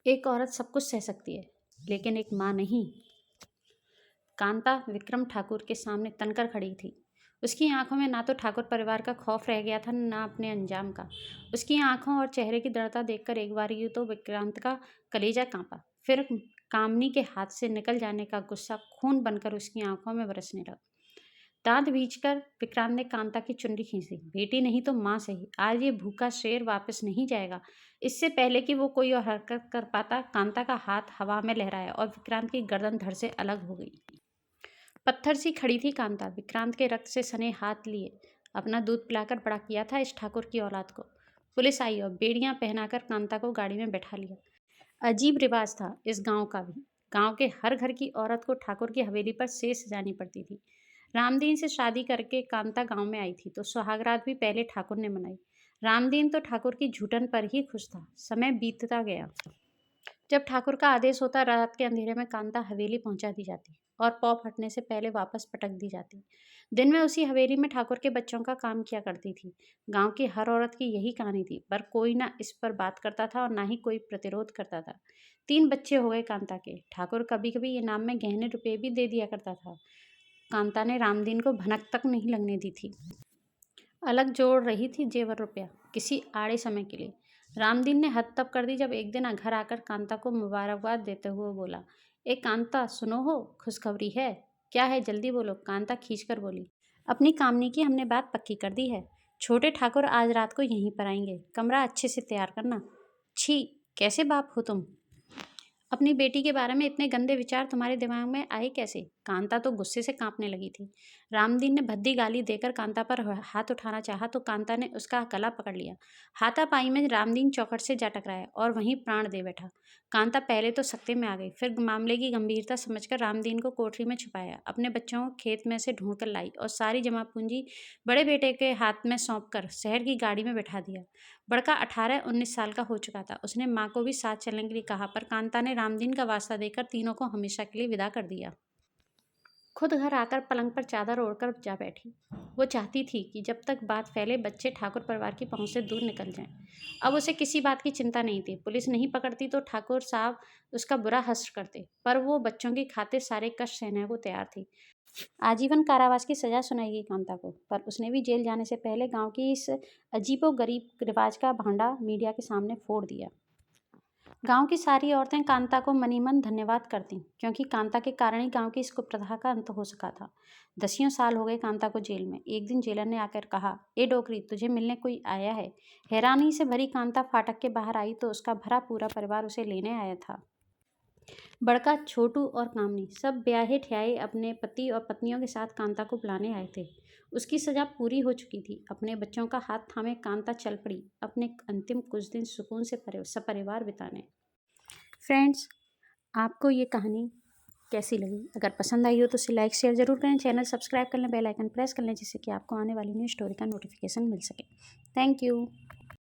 एक औरत सब कुछ सह सकती है, लेकिन एक माँ नहीं। कांता विक्रम ठाकुर के सामने तनकर खड़ी थी। उसकी आंखों में ना तो ठाकुर परिवार का खौफ रह गया था, ना अपने अंजाम का। उसकी आंखों और चेहरे की दृढ़ता देखकर एक बार यूं तो विक्रांत का कलेजा कांपा, फिर कामनी के हाथ से निकल जाने का गुस्सा खून बनकर उसकी आंखों में बरसने लगा। दांत भींचकर विक्रांत ने कांता की चुनरी खींच ली। बेटी नहीं तो माँ सही, आज ये भूखा शेर वापस नहीं जाएगा। इससे पहले कि वो कोई और हरकत कर पाता, कांता का हाथ हवा में लहराया और विक्रांत की गर्दन धड़ से अलग हो गई। पत्थर सी खड़ी थी कांता, विक्रांत के रक्त से सने हाथ लिए अपना दूध पिलाकर बड़ा किया था इस ठाकुर की औलाद को। पुलिस आई और बेड़ियां पहनाकर कांता को गाड़ी में बैठा लिया। अजीब रिवाज था इस गांव का भी। गांव के हर घर की औरत को ठाकुर की हवेली पर सेज सजानी पड़ती थी। रामदीन से शादी करके कांता गांव में आई थी तो सुहागरात भी पहले ठाकुर ने मनाई। रामदीन तो ठाकुर की झूठन पर ही खुश था। समय बीतता गया। जब ठाकुर का आदेश होता, रात के अंधेरे में कांता हवेली पहुंचा दी जाती और पौ फटने से पहले वापस पटक दी जाती। दिन में उसी हवेली में ठाकुर के बच्चों का काम किया करती थी। गांव की हर औरत की यही कहानी थी, पर कोई ना इस पर बात करता था और ना ही कोई प्रतिरोध करता था। 3 बच्चे हो गए कांता के। ठाकुर कभी कभी इनाम में गहने रुपये भी दे दिया करता था। कांता ने रामदीन को भनक तक नहीं लगने दी थी। अलग जोड़ रही थी जेवर रुपया किसी आड़े समय के लिए। रामदीन ने हद तब कर दी जब एक दिन घर आकर कांता को मुबारकबाद देते हुए बोला, ए कांता सुनो हो, खुशखबरी है। क्या है, जल्दी बोलो। कांता खींचकर बोली, अपनी कामनी की हमने बात पक्की कर दी है। छोटे ठाकुर आज रात को यहीं पर आएंगे। कमरा अच्छे से तैयार करना। छी, कैसे बाप हो तुम? अपनी बेटी के बारे में इतने गंदे विचार तुम्हारे दिमाग में आए कैसे? कांता तो गुस्से से कांपने लगी थी। रामदीन ने भद्दी गाली देकर कांता पर हाथ उठाना चाहा तो कांता ने उसका गला पकड़ लिया। हाथापाई में रामदीन चौखट से जा टकराया और वहीं प्राण दे बैठा। कांता पहले तो सख्ते में आ गई, फिर मामले की गंभीरता समझकर रामदीन को कोठरी में छुपाया, अपने बच्चों को खेत में से ढूंढ कर लाई और सारी जमा पूंजी बड़े बेटे के हाथ में सौंप कर शहर की गाड़ी में बैठा दिया। बड़का 18-19 साल का हो चुका था। उसने माँ को भी साथ चलने के लिए कहा, पर कांता ने रामदीन का वास्ता देकर तीनों को हमेशा के लिए विदा कर दिया। खुद घर आकर पलंग पर चादर ओढ़कर जा बैठी। वो चाहती थी कि जब तक बात फैले बच्चे ठाकुर परिवार की पहुंच से दूर निकल जाएं। अब उसे किसी बात की चिंता नहीं थी। पुलिस नहीं पकड़ती तो ठाकुर साहब उसका बुरा हश्र करते, पर वो बच्चों की खातिर सारे कष्ट सहने को तैयार थी। आजीवन कारावास की सजा सुनाई गई कांता को, पर उसने भी जेल जाने से पहले गांव की इस अजीबोगरीब रिवाज का भांडा मीडिया के सामने फोड़ दिया। गांव की सारी औरतें कांता को मनीमन धन्यवाद करती, क्योंकि कांता के कारण ही गांव की इस कुप्रथा का अंत हो सका था। 10 साल हो गए कांता को जेल में। एक दिन जेलर ने आकर कहा, ए डोकरी, तुझे मिलने कोई आया है। हैरानी से भरी कांता फाटक के बाहर आई तो उसका भरा पूरा परिवार उसे लेने आया था। बड़का, छोटू और कामनी सब ब्याहे ठियाए अपने पति और पत्नियों के साथ कांता को बुलाने आए थे। उसकी सजा पूरी हो चुकी थी। अपने बच्चों का हाथ थामे कांता चल पड़ी अपने अंतिम कुछ दिन सुकून से सपरिवार बिताने। फ्रेंड्स, आपको ये कहानी कैसी लगी? अगर पसंद आई हो तो इसे लाइक शेयर जरूर करें। चैनल सब्सक्राइब कर लें, बेल आइकन प्रेस कर लें, जिससे कि आपको आने वाली न्यू स्टोरी का नोटिफिकेशन मिल सके। Thank you.